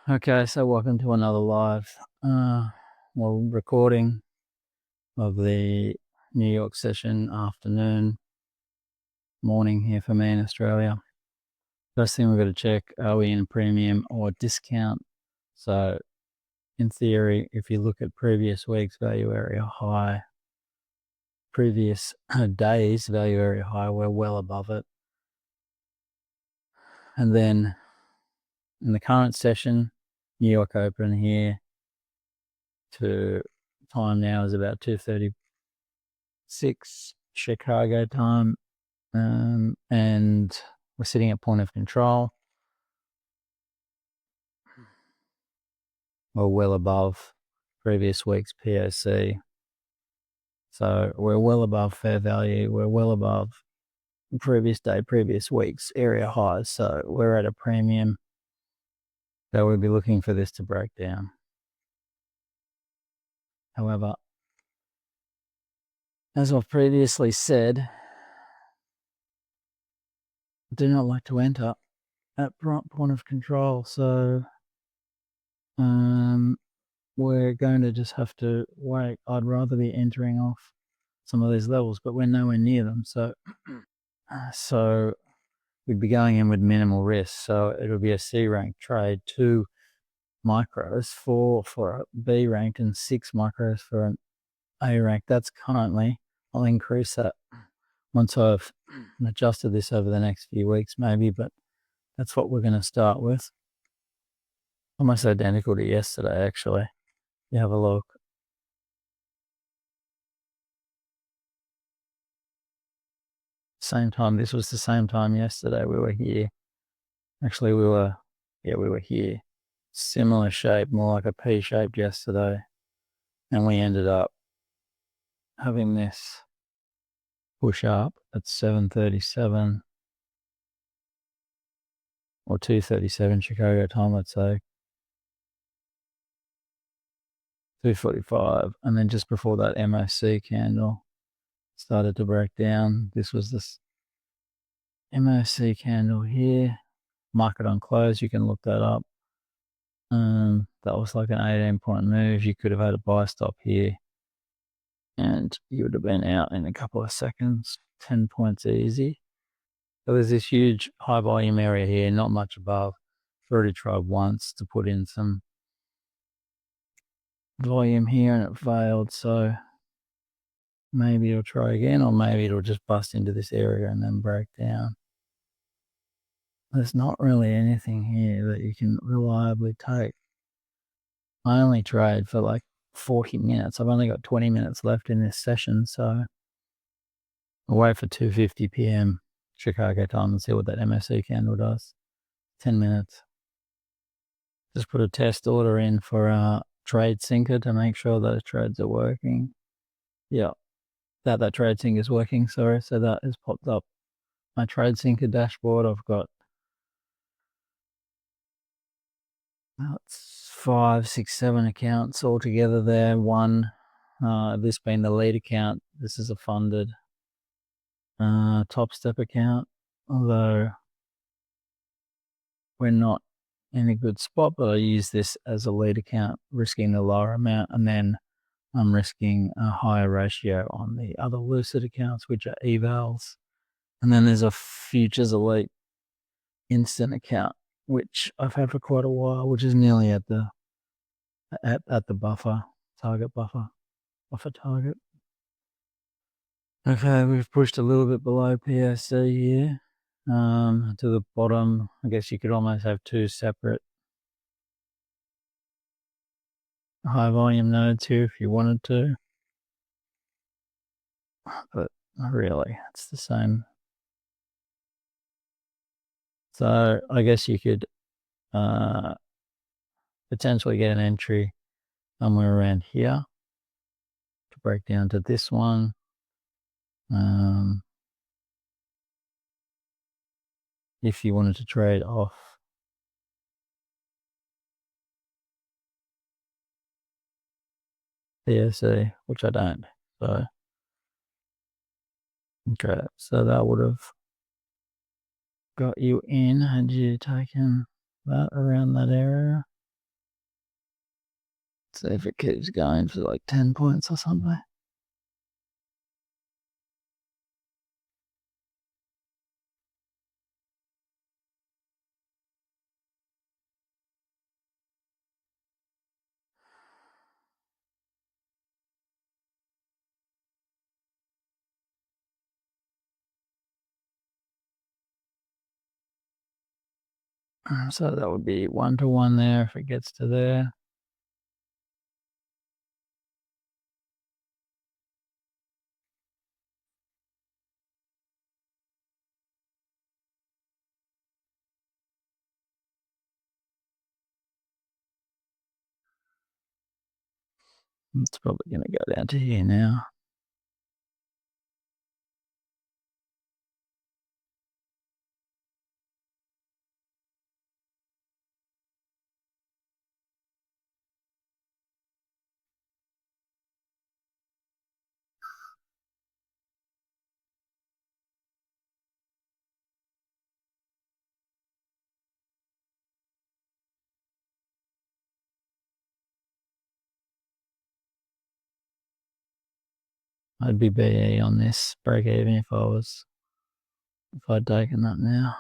Okay, so welcome to another live recording of the New York session afternoon, morning here for me in Australia. First thing we've got to check, are we in premium or discount? So in theory, if you look at previous week's value area high, previous day's value area high, we're well above it. And then in the current session, New York open here to time now is about 2:36 Chicago time, and we're sitting at point of control. We're well above previous week's POC, so we're well above fair value. We're well above previous week's area highs, so we're at a premium. So we'll be looking for this to break down. However, as I've previously said, I do not like to enter at point of control, so we're going to just have to wait. I'd rather be entering off some of these levels, but we're nowhere near them, so we'd be going in with minimal risk. So it'll be a C rank trade, 2 micros, 4 for a B rank, and 6 micros for an A rank. That's currently. I'll increase that once I've adjusted this over the next few weeks, maybe, but that's what we're going to start with. Almost identical to yesterday, actually. You have a look. Same time. This was the same time yesterday. We were here. Actually, we were here. Similar shape, more like a P shape yesterday. And we ended up having this push up at 7:37 or 2:37 Chicago time, let's say. 2:45. And then just before that MOC candle started to break down. This was this MOC candle here. Market on close, you can look that up. That was like an 18-point move. You could have had a buy stop here, and you would have been out in a couple of seconds. 10 points easy. So there's this huge high volume area here, not much above. I've already tried once to put in some volume here, and it failed. So maybe it'll try again, or maybe it'll just bust into this area and then break down. There's not really anything here that you can reliably take. I only trade for like 40 minutes. I've only got 20 minutes left in this session, so I'll wait for 2:50 p.m. Chicago time and see what that MOC candle does. 10 minutes. Just put a test order in for a trade syncer to make sure those trades are working. Yeah, that trade sync is working, sorry. So that has popped up my trade syncer dashboard. I've got it's 5, 6, 7 accounts all together there. One, this being the lead account. This is a funded top step account, although we're not in a good spot, but I use this as a lead account, risking the lower amount, and then I'm risking a higher ratio on the other lucid accounts, which are evals. And then there's a futures elite instant account, which I've had for quite a while, which is nearly at the target target. Okay, we've pushed a little bit below POC here. To the bottom, I guess you could almost have 2 separate high volume nodes here if you wanted to, but not really, it's the same. So I guess you could potentially get an entry somewhere around here to break down to this one. If you wanted to trade off POC, which I don't. So okay, so that would have got you in had you taken that around that area. See if it keeps going for like 10 points or something. So that would be 1-to-1 there if it gets to there. It's probably going to go down to here now. I'd be BE on this break even if I'd taken that now.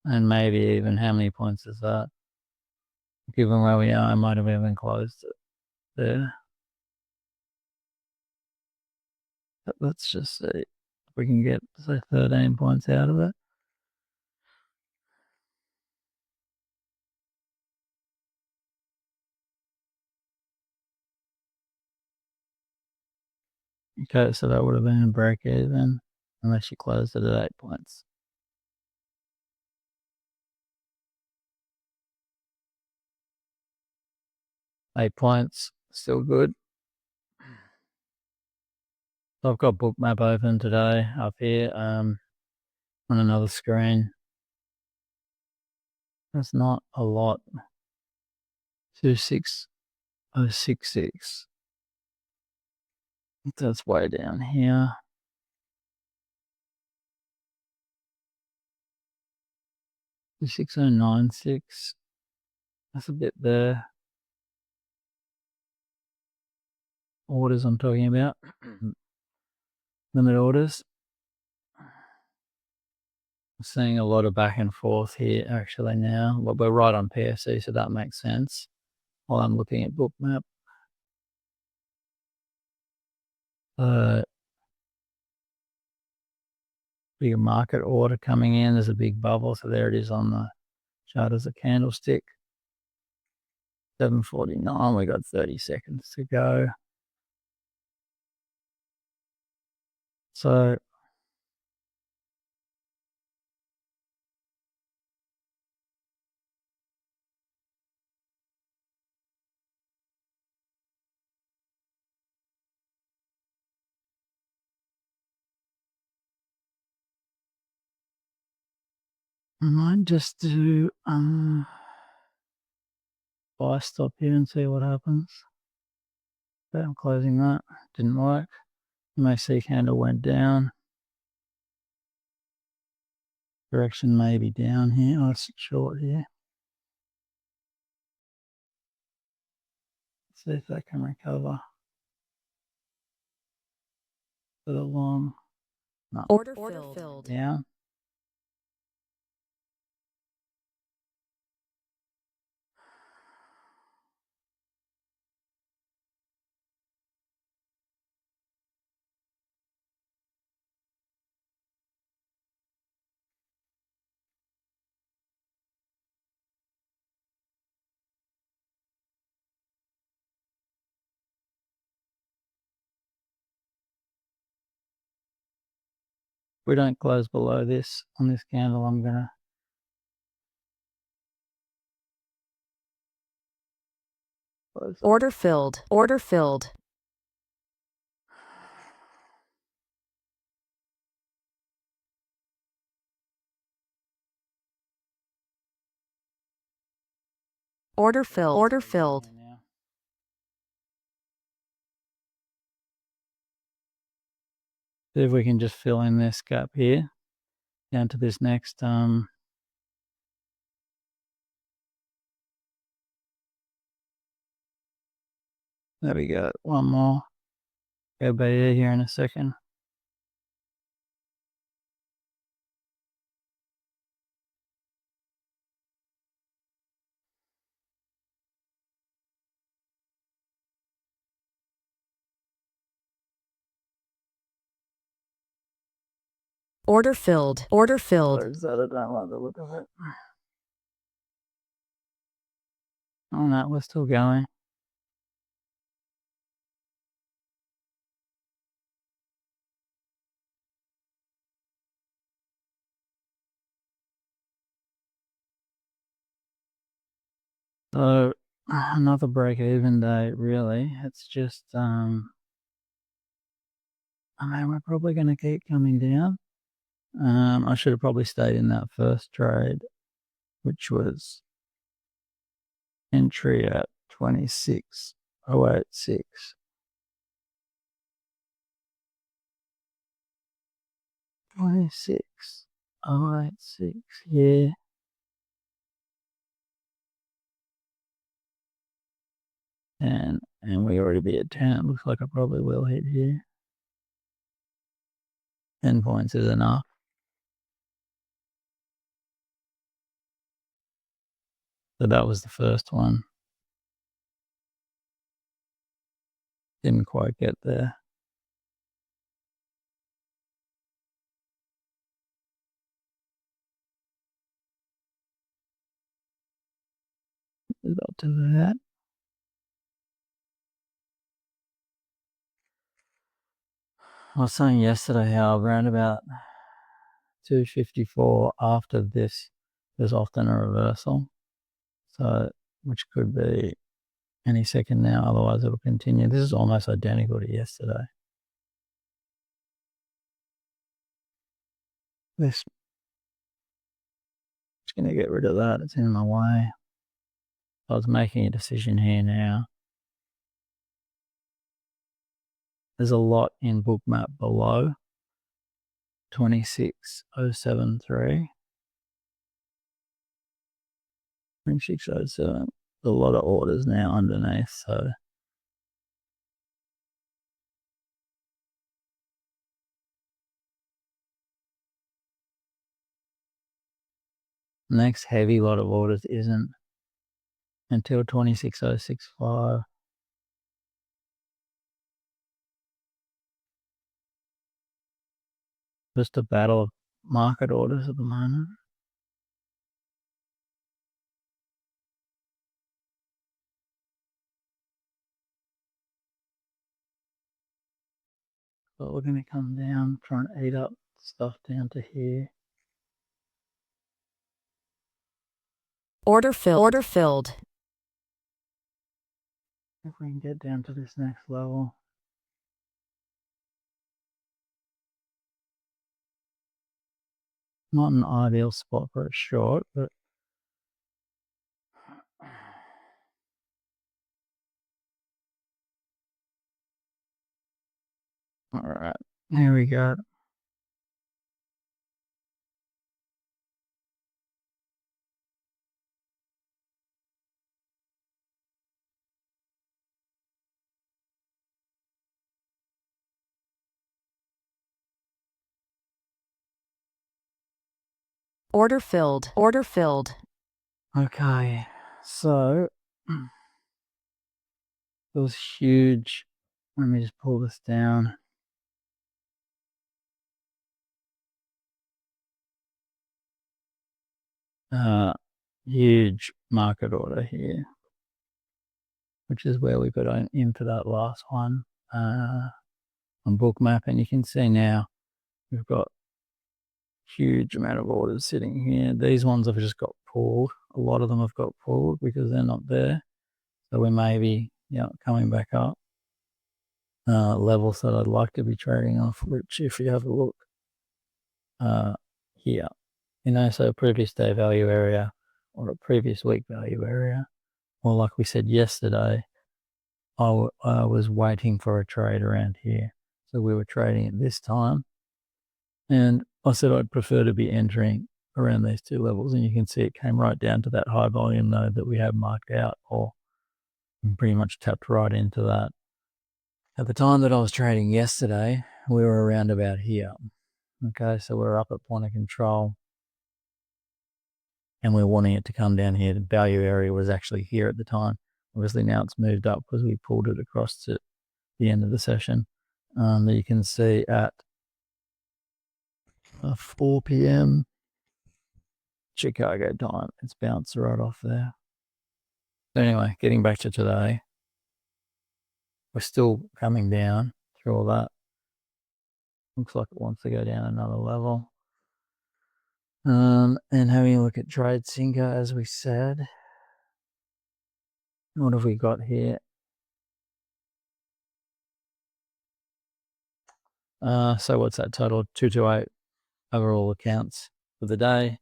And maybe even how many points is that? Given where we are, I might have even closed it there. But let's just see if we can get, say, 13 points out of it. Okay, so that would have been a break even unless you closed it at 8 points. 8 points, still good. So I've got Bookmap open today up here on another screen. That's not a lot. 26066. That's way down here. 26096. That's a bit there. Orders I'm talking about. Limit orders. I'm seeing a lot of back and forth here actually now. Well, we're right on PSC, so that makes sense. While I'm looking at Bookmap. Big market order coming in. There's a big bubble, so there it is on the chart as a candlestick. 7:49. We got 30 seconds to go. So I might just do buy stop here and see what happens. Okay, I'm closing that. Didn't work. MAC candle went down. Direction may be down here. Oh, it's short here. Let's see if that can recover. For the long. No. Order filled. Down. If we don't close below this on this candle, I'm gonna close. Order filled. Order filled. Order filled. Order filled. See if we can just fill in this gap here down to this next There we go. One more. Go beta here in a second. Order filled. Order filled. Close that. I don't like the look of it. Oh no, we're still going. So another break-even day, really. It's just, I mean, we're probably going to keep coming down. I should have probably stayed in that first trade, which was entry at 26,086. 26,086, yeah. And we already be at 10. Looks like I probably will hit here. 10 points is enough. So that was the first one. Didn't quite get there. Got to that. I was saying yesterday how around about 254 after this, there's often a reversal. So, which could be any second now, otherwise it'll continue. This is almost identical to yesterday. This, just going to get rid of that. It's in my way. I was making a decision here now. There's a lot in bookmap below 26,073. 2607. A lot of orders now underneath, so next heavy lot of orders isn't until 26,065. Just a battle of market orders at the moment. But we're going to come down, try and eat up stuff down to here. Order filled. Order filled. If we can get down to this next level. Not an ideal spot for a short, but all right, here we go. Order filled. Order filled. Okay, so it was huge. Let me just pull this down. Huge market order here, which is where we got in for that last one on bookmap, and you can see now we've got huge amount of orders sitting here. These ones have just got pulled. A lot of them have got pulled because they're not there. So we may be, coming back up. Levels that I'd like to be trading off, which if you have a look here, so previous day value area or a previous week value area, or like we said yesterday, I was waiting for a trade around here. So we were trading at this time, and I said I'd prefer to be entering around these two levels, and you can see it came right down to that high volume node that we have marked out, or and pretty much tapped right into that. At the time that I was trading yesterday, we were around about here. Okay, so we're up at point of control and we're wanting it to come down here. The value area was actually here at the time. Obviously now it's moved up because we pulled it across to the end of the session. That you can see at 4 p.m. Chicago time. It's bounced right off there. Anyway, getting back to today, we're still coming down through all that. Looks like it wants to go down another level. And having a look at trade sinker, as we said. What have we got here? So what's that total? 228 overall accounts for the day,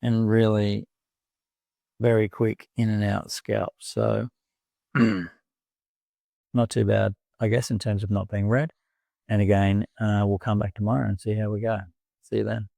and really very quick in and out scalp. So not too bad, I guess, in terms of not being red. And again, we'll come back tomorrow and see how we go. See you then.